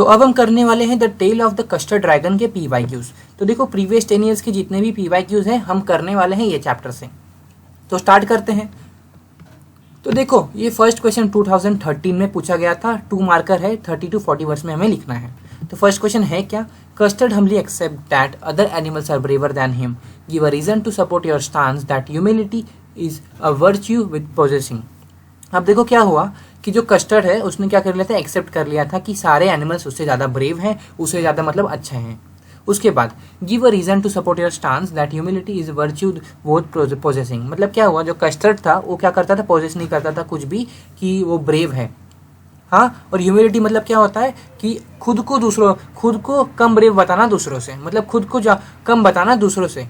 तो अब हम करने वाले हैं the tale of the custard dragon के PYQs। तो देखो प्रीवियस 10 ईयर्स के जितने भी PYQs हैं हम करने वाले हैं ये चैप्टर से। तो स्टार्ट करते हैं। तो देखो ये फर्स्ट क्वेश्चन 2013 में पूछा गया था, 2 मार्कर है, 30 to 40 वर्ड्स में हमें लिखना है। तो फर्स्ट क्वेश्चन है क्या, custard humbly accept that other animals are braver than him, give a reason to support your stance that humility is a virtue with possessing. अब देखो क्या हुआ कि जो कस्टर्ड है उसने क्या कर लिया था, एक्सेप्ट कर लिया था कि सारे एनिमल्स उससे ज़्यादा ब्रेव हैं, उससे ज़्यादा मतलब अच्छे हैं। उसके बाद give a reason to support your stance that humility is virtue worth possessing. मतलब क्या हुआ, जो कस्टर्ड था वो क्या करता था, पोजेस नहीं करता था कुछ भी कि वो ब्रेव है। हाँ, और ह्यूमिलिटी मतलब क्या होता है कि खुद को कम ब्रेव बताना दूसरों से, मतलब खुद को कम बताना दूसरों से।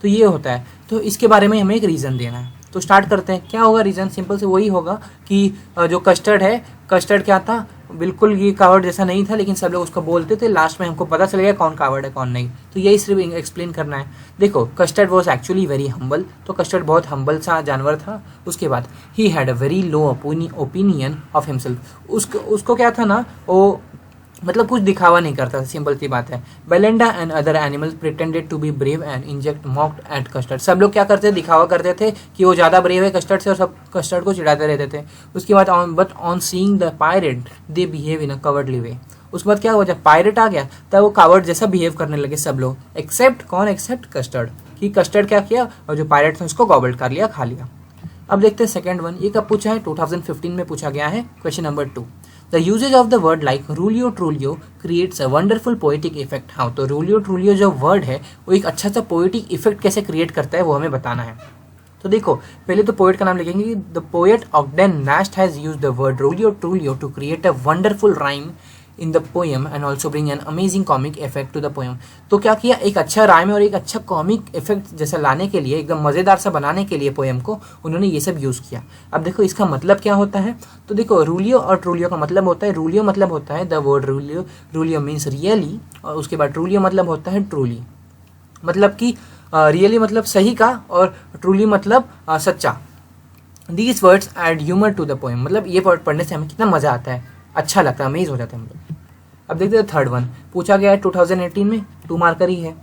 तो ये होता है। तो इसके बारे में हमें एक रीज़न देना है। तो स्टार्ट करते हैं। क्या होगा रीज़न, सिंपल से वही होगा कि जो कस्टर्ड है, कस्टर्ड क्या था, बिल्कुल ये कावर्ड जैसा नहीं था, लेकिन सब लोग उसको बोलते थे। लास्ट में हमको पता चल गया कौन कावर्ड है कौन नहीं। तो यही सिर्फ एक्सप्लेन करना है। देखो custard was actually very humble. तो कस्टर्ड बहुत हम्बल सा जानवर था। उसके बाद he had a very low opinion of himself. उसको क्या था ना, वो मतलब कुछ दिखावा नहीं करता था, सिंपल सी बात है। Belinda and other animals pretended to be brave and inject mocked at Custard. सब लोग क्या करते थे, दिखावा करते थे कि वो ज़्यादा ब्रेव है कस्टर्ड से, और सब कस्टर्ड को चिढ़ाते रहते थे। उसके बाद but on seeing the pirate they behave in a cowardly way. उसके बाद क्या हुआ, जब पायरेट आ गया तब वो कावर्ड जैसा बिहेव करने लगे सब लोग, एक्सेप्ट कौन, एक्सेप्ट कस्टर्ड। कि कस्टर्ड क्या किया, और जो पायरेट था उसको गॉबल्ड कर लिया, खा लिया। अब देखते हैं सेकंड वन। ये कब पूछा है, 2015 में पूछा गया है। Question number 2, the uses of the word like realio trulio creates a wonderful poetic effect. हाँ, तो रूलियो ट्रूलियो जो वर्ड है वो एक अच्छा सा पोएटिक इफेक्ट कैसे क्रिएट करता है वो हमें बताना है। तो देखो पहले तो पोएट का नाम लिखेंगे। The poet Ogden Nash has used the word realio trulio to create a wonderful rhyme in the poem and also bring an amazing comic effect to the poem. तो क्या किया, एक अच्छा राइम और एक अच्छा कॉमिक इफेक्ट जैसा लाने के लिए, एकदम मज़ेदार सा बनाने के लिए पोएम को उन्होंने ये सब यूज़ किया। अब देखो इसका मतलब क्या होता है। तो देखो रूलियो और ट्रूलियो का मतलब होता है, रूलियो मतलब होता है द वर्ड रूलियो, रूलियो मीन्स रियली, और उसके बाद ट्रूलियो मतलब होता है ट्रूली, मतलब कि रियली मतलब सही का, और ट्रूली मतलब सच्चा। These words add humour to the poem. मतलब ये वर्ड पढ़ने से हमें कितना मज़ा आता है, अच्छा लगता है, अमेज हो जाता है हम लोग। अब देखते हैं थर्ड वन। पूछा गया है 2018 में, 2 मार्कर ही है।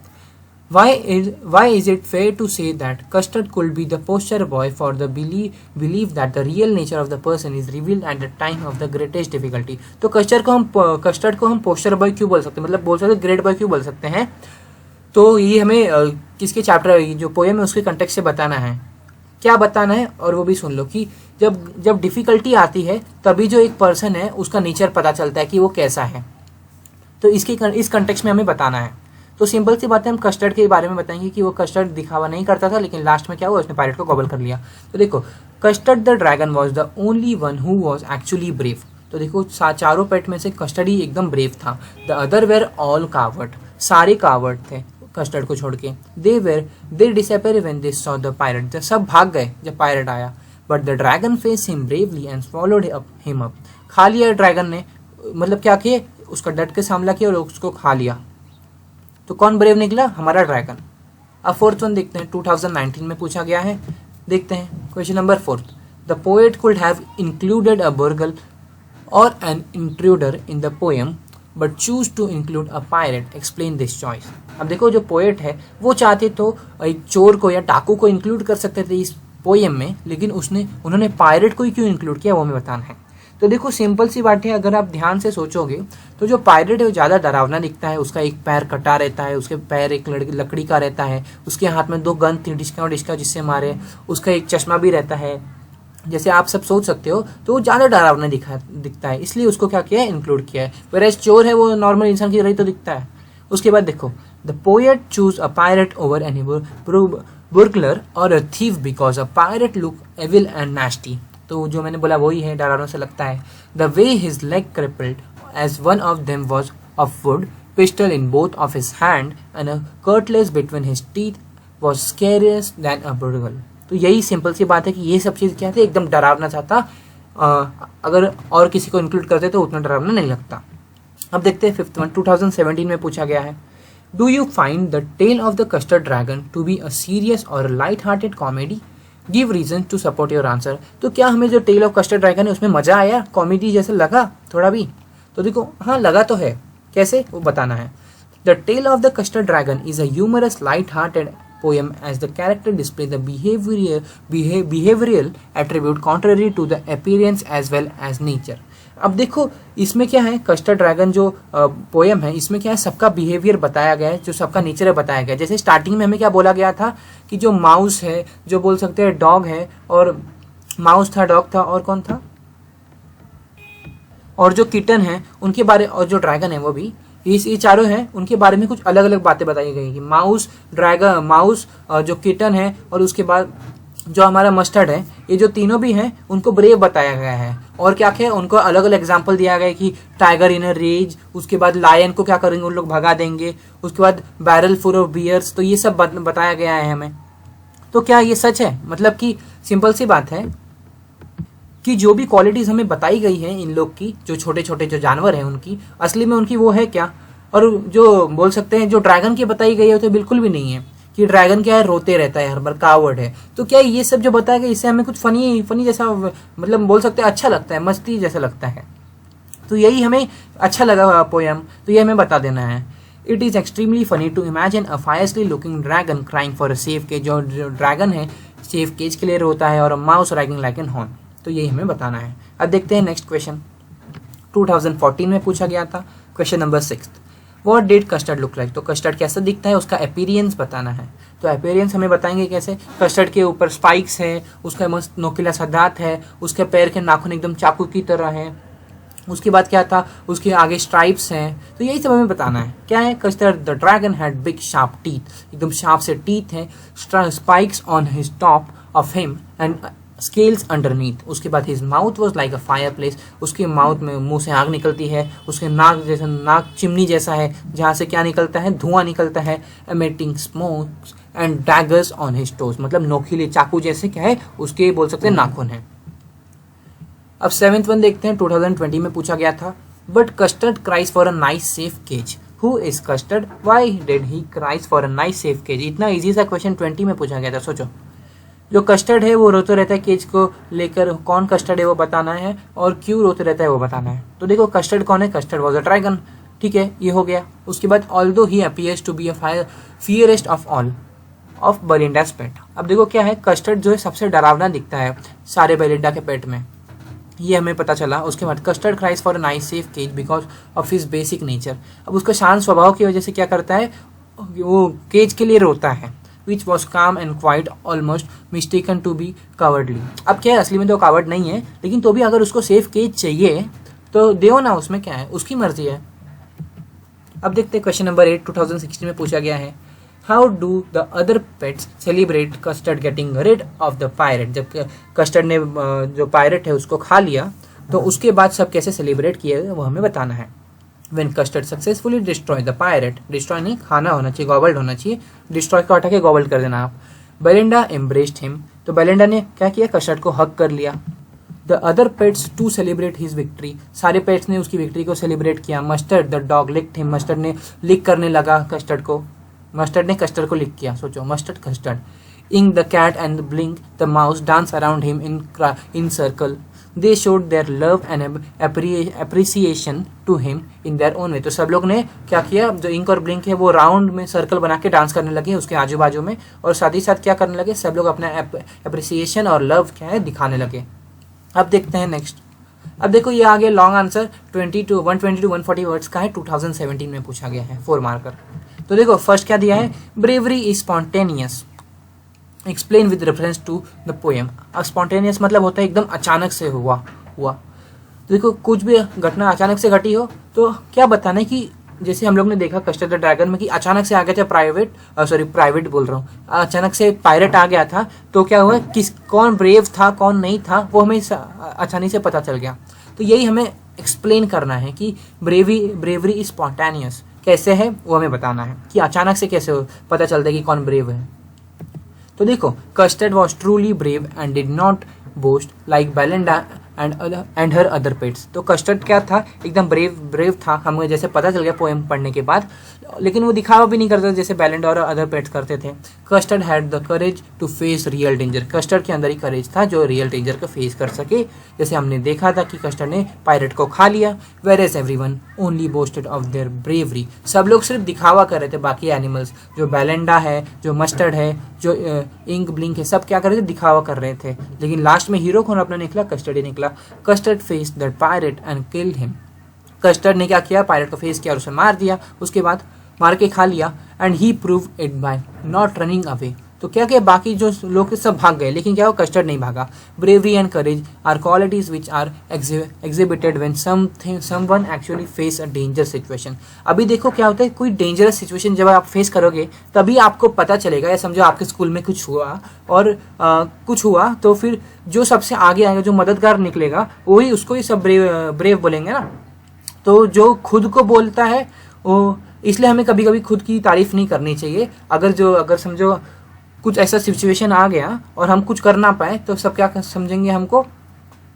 Why is it fair to say that custard could be the poster boy for the belief that the real nature of the person is revealed at the time of the greatest difficulty? तो custard को हम poster boy क्यों बोल सकते हैं, मतलब बोल सकते हैं ग्रेट बॉय क्यों बोल सकते हैं। तो ये हमें किसके चैप्टर, जो पोएम है उसके कंटेक्स्ट से बताना है। क्या बताना है, और वो भी सुन लो कि जब डिफिकल्टी आती है तभी जो एक पर्सन है उसका नेचर पता चलता है कि वो कैसा है। तो इस कंटेक्स्ट में हमें बताना है। तो सिंपल सी बात है, हम कस्टर्ड के बारे में बताएंगे कि वो कस्टर्ड दिखावा नहीं करता था, लेकिन लास्ट में क्या हुआ, उसने पायरेट को गॉबल कर लिया। तो देखो custard the dragon was the only one who was actually brave. तो देखो चारों पेट में से कस्टर्ड ही एकदम ब्रेव था। The other were all coward, सारे कावर्ड थे कस्टर्ड को छोड़ के। They disappear when they saw the pirate, जब सब भाग गए जब पायरेट आया। But the dragon face him bravely and swallowed him up. खा लिया ड्रैगन ने, मतलब क्या किए, उसका डट के सामना किया और उसको खा लिया। तो कौन ब्रेव निकला, हमारा ड्रैगन। अब फोर्थ वन देखते हैं, 2019 में पूछा गया है। देखते हैं question number 4, the poet could have included a burglar or an intruder in the poem but choose to include a pirate, explain this choice. अब देखो जो पोएट है वो चाहते तो एक चोर को या डाकू को इंक्लूड कर सकते थे इस पोएम में, लेकिन उन्होंने पायरेट को ही क्यों इंक्लूड किया वो हमें बताना है। तो देखो सिंपल सी बात है, अगर आप ध्यान से सोचोगे तो जो पायरेट है वो ज़्यादा डरावना दिखता है। उसका एक पैर कटा रहता है, उसके पैर एक लकड़ी का रहता है, उसके हाथ में 2 गन थी, डिस्का और डिस्का जिससे मारे, उसका एक चश्मा भी रहता है, जैसे आप सब सोच सकते हो। तो वो ज़्यादा डरावना दिखता है, इसलिए उसको क्या किया है, इंक्लूड किया है। वेराज चोर है वो नॉर्मल इंसान की तरह ही तो दिखता है। उसके बाद देखो the poet choose a pirate over any burglar or a thief because a pirate look evil and nasty. तो जो मैंने बोला वही है, डरावना से लगता है। The way his leg crippled as one of them was of wood, pistol in both of his hand and a cutlass between his teeth was scarier than a burglar. तो यही सिंपल सी बात है कि ये सब चीज़ क्या थे, एकदम डरावना सा था। अगर और किसी को इंक्लूड करते तो उतना डरावना नहीं लगता। अब देखते हैं फिफ्थ वन, 2017 में पूछा गया है। Do you find the tale of the custard dragon to be a serious or light hearted comedy? Give reason to support your answer. तो क्या हमें जो टेल ऑफ कस्टर्ड ड्रैगन है उसमें मजा आया, कॉमेडी जैसा लगा थोड़ा भी? तो देखो हाँ लगा तो है, कैसे वो बताना है। The tale of the custard dragon is a humorous light hearted poem as the character display the behavioral attribute contrary to the appearance as well as nature। अब देखो इसमें क्या है, कस्टर्ड ड्रैगन जो पोएम है इसमें क्या है, सबका बिहेवियर बताया गया है, जो सबका नेचर है बताया गया है। जैसे स्टार्टिंग में हमें क्या बोला गया था कि जो माउस है, जो बोल सकते हैं डॉग है, और माउस था, डॉग था, और कौन था, और जो किटन है उनके बारे, और जो ड्रैगन है वो भी, ये चारों हैं, उनके बारे में कुछ अलग अलग बातें बताई गई कि माउस, ड्रैगन, माउस, जो किटन है, और उसके बाद जो हमारा मस्टर्ड है, ये जो तीनों भी हैं उनको ब्रेव बताया गया है। और क्या क्या उनको अलग अलग एग्जाम्पल दिया गया है कि टाइगर इन अ रेज, उसके बाद लायन को क्या करेंगे, उन लोग भगा देंगे, उसके बाद बैरल फुल ऑफ बियर्स, तो ये सब बताया गया है हमें। तो क्या ये सच है, मतलब कि सिंपल सी बात है कि जो भी क्वालिटीज हमें बताई गई है इन लोग की, जो छोटे छोटे जो जानवर हैं उनकी, असली में उनकी वो है क्या। और जो बोल सकते हैं जो ड्रैगन की बताई गई है तो बिल्कुल भी नहीं है कि ड्रैगन क्या है, रोते रहता है हर बार, कावर्ड है। तो क्या ये सब जो बताया गया इससे हमें कुछ फनी जैसा, मतलब बोल सकते हैं अच्छा लगता है, मस्ती जैसा लगता है। तो यही हमें अच्छा लगा पोयम, तो ये हमें बता देना है। It is extremely funny to imagine a fiercely looking dragon crying for a safe cage, जो ड्रैगन है सेफ केज के लिए रोता है, और mouse raging like an horn. तो यही हमें बताना है। अब देखते हैं नेक्स्ट क्वेश्चन, 2014 में पूछा गया था, question number 6। What did custard look like, तो कस्टर्ड कैसा दिखता है, उसका अपीयरेंस बताना है। तो अपीयरेंस हमें बताएंगे कैसे, कस्टर्ड के ऊपर स्पाइक्स है, उसका मस्त नोकीला सा दांत है, उसके पैर के नाखून एकदम चाकू की तरह है, उसके बाद क्या था, उसके आगे स्ट्राइप्स हैं। तो यही सब हमें बताना है। क्या है, custard the dragon had big sharp teeth, एकदम शार्प से टीथ है, spikes on his top of him and scales underneath. उसके बाद his mouth was like a fire place, उसके माउथ में, मुंह से आग निकलती है, उसके नाक जैसा, नाक चिमनी जैसा है जहाँ से क्या निकलता है, धुआं निकलता है, emitting smokes and daggers on his toes, मतलब नोकीले चाकू जैसे क्या है उसके बोल सकते हैं नाखून है। अब 7th वन देखते हैं, 2020 में पूछा गया था। But custard cries for a nice safe cage, who is custard, why did he cries for a nice safe cage. इतना इजी सा क्वेश्चन 20 में पूछा गया था। सोचो, जो कस्टर्ड है वो रोते रहता है केज को लेकर, कौन कस्टर्ड है वो बताना है, और क्यों रोते रहता है वो बताना है। तो देखो कस्टर्ड कौन है, कस्टर्ड वॉज अ ड्रैगन, ठीक है, ये हो गया। उसके बाद although he appears to be a fiercest of all of Belinda's pet. अब देखो क्या है, कस्टर्ड जो है सबसे डरावना दिखता है सारे बेलिंडा के पेट में, ये हमें पता चला। उसके बाद custard cries for a nice safe cage because of his basic nature. अब उसका शांत स्वभाव की वजह से क्या करता है, वो केज के लिए रोता है। Which was calm and quiet, almost mistaken to be cowardly। अब क्या है, असली में तो कावर्ड नहीं है, लेकिन तो भी अगर उसको सेफ केज चाहिए तो देओ ना, उसमें क्या है, उसकी मर्जी है। अब देखते हैं क्वेश्चन नंबर 8, 2016 में पूछा गया है। How do the other pets celebrate custard getting rid of the pirate. जब कस्टर्ड ने जो पायरेट है उसको खा लिया, तो उसके बाद सब कैसे सेलिब्रेट किए वो हमें बताना है। When custard successfully destroy the pirate, destroy नहीं, खाना होना चाहिए, गॉबल्ड होना चाहिए, डिस्ट्रॉय को हटा के गॉबल्ड कर देना आप। बेलिंडा embraced him, तो बेलिंडा ने क्या किया, कस्टर्ड को हक कर लिया। The other pets to celebrate his victory, सारे पेट्स ने उसकी विक्ट्री को सेलिब्रेट किया। Mustard the dog licked him, mustard ने लिक करने लगा कस्टर्ड को, मस्टर्ड ने कस्टर्ड को लिक किया। सोचो, mustard custard. Ink the cat and Blink the mouse dance around him in circle. They showed their love and appreciation to him in their own way। तो सब लोग ने क्या किया, जो इंक और ब्लिंक है वो राउंड में सर्कल बना के डांस करने लगे उसके आजू बाजू में, और साथ ही साथ क्या करने लगे, सब लोग अपना अप्रिसिएशन और लव क्या है दिखाने लगे। अब देखते हैं नेक्स्ट। अब देखो ये आगे लॉन्ग आंसर 120 to 140 वर्ड्स का है, 2017 में पूछा गया है, 4 मार्कर। तो देखो फर्स्ट क्या दिया है, bravery is spontaneous, explain with reference to the poem. अब स्पॉन्टेनियस मतलब होता है एकदम अचानक से हुआ। देखो कुछ भी घटना अचानक से घटी हो तो क्या बताना है कि जैसे हम लोग ने देखा कस्टर्ड द ड्रैगन में कि अचानक से आ गया था प्राइवेट बोल रहा हूँ, अचानक से पायरेट आ गया था, तो क्या हुआ, कौन ब्रेव था कौन नहीं था वो हमें आसानी से पता चल गया। तो यही हमें एक्सप्लेन करना है कि ब्रेवरी इज स्पॉन्टेनियस कैसे है वो हमें बताना है, कि अचानक से कैसे पता चलता है कि कौन ब्रेव है। तो देखो custard was truly brave and did not boast like Belinda and her other pets. तो कस्टर्ड क्या था, एकदम ब्रेव था, हमें जैसे पता चल गया पोएम पढ़ने के बाद, लेकिन वो दिखावा भी नहीं करता जैसे बेलेंडोर और अदर पेट्स करते थे। Custard had the courage to face real danger, custard के अंदर ही करेज था जो रियल डेंजर को फेस कर सके। जैसे हमने देखा था कि कस्टर्ड ने पायरेट को खा लिया। Whereas everyone only boasted of their bravery, सब लोग सिर्फ दिखावा कर रहे थे। बाकी एनिमल्स जो बेलेंडा है, जो मस्टर्ड है, जो इंक ब्लिंक है, सब क्या कर रहे थे, दिखावा कर रहे थे। लेकिन लास्ट में हीरो कौन अपना निकला, कस्टर्ड ही निकला। Custard face that pirate and killed him, custard ने क्या किया, पायरेट को फेस किया और उसे मार दिया, उसके बाद मार के खा लिया। And he prove it by not running away, तो क्या किया, बाकी जो लोग सब भाग गए लेकिन क्या हो, कस्टर्ड नहीं भागा। Bravery and courage are qualities which are exhibited when someone actually face a danger situation. अभी देखो क्या होता है, कोई डेंजरस सिचुएशन जब आप फेस करोगे तभी आपको पता चलेगा। या समझो आपके स्कूल में कुछ हुआ और कुछ हुआ तो फिर जो सबसे आगे आएगा, जो मददगार निकलेगा, वही उसको ही सब ब्रेव बोलेंगे ना। तो जो खुद को बोलता है वो, इसलिए हमें कभी कभी खुद की तारीफ नहीं करनी चाहिए। अगर समझो कुछ ऐसा सिचुएशन आ गया और हम कुछ कर ना पाए तो सब क्या समझेंगे, हमको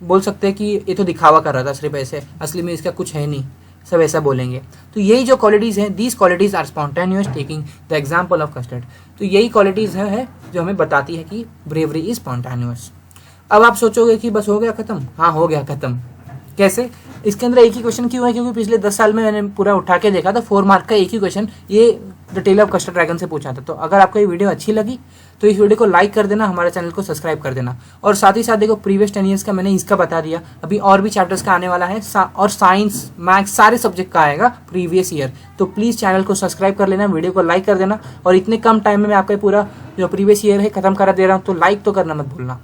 बोल सकते हैं कि ये तो दिखावा कर रहा था सिर्फ ऐसे, असली में इसका कुछ है नहीं, सब ऐसा बोलेंगे। तो यही जो क्वालिटीज़ हैं, these qualities are spontaneous, taking the example of custard. तो यही क्वालिटीज़ है जो हमें बताती है कि ब्रेवरी इज स्पॉन्टेनियस। अब आप सोचोगे कि बस हो गया खत्म, हाँ हो गया खत्म। कैसे, इसके अंदर एक ही क्वेश्चन क्यों है, क्योंकि पिछले 10 साल में मैंने पूरा उठा के देखा था, 4 मार्क का एक ही क्वेश्चन ये the tale of custard dragon से पूछा था। तो अगर आपको ये वीडियो अच्छी लगी तो इस वीडियो को लाइक कर देना, हमारे चैनल को सब्सक्राइब कर देना। और साथ ही साथ देखो प्रीवियस 10 ईयर्स का मैंने इसका बता दिया, अभी और भी चैप्टर्स का आने वाला है और साइंस मैथ्स सारे सब्जेक्ट का आएगा प्रीवियस ईयर। तो प्लीज़ चैनल को सब्सक्राइब कर लेना, वीडियो को लाइक कर देना। और इतने कम टाइम में मैं आपका पूरा जो प्रीवियस ईयर है खत्म करा दे रहा हूँ, तो लाइक तो करना मत भूलना।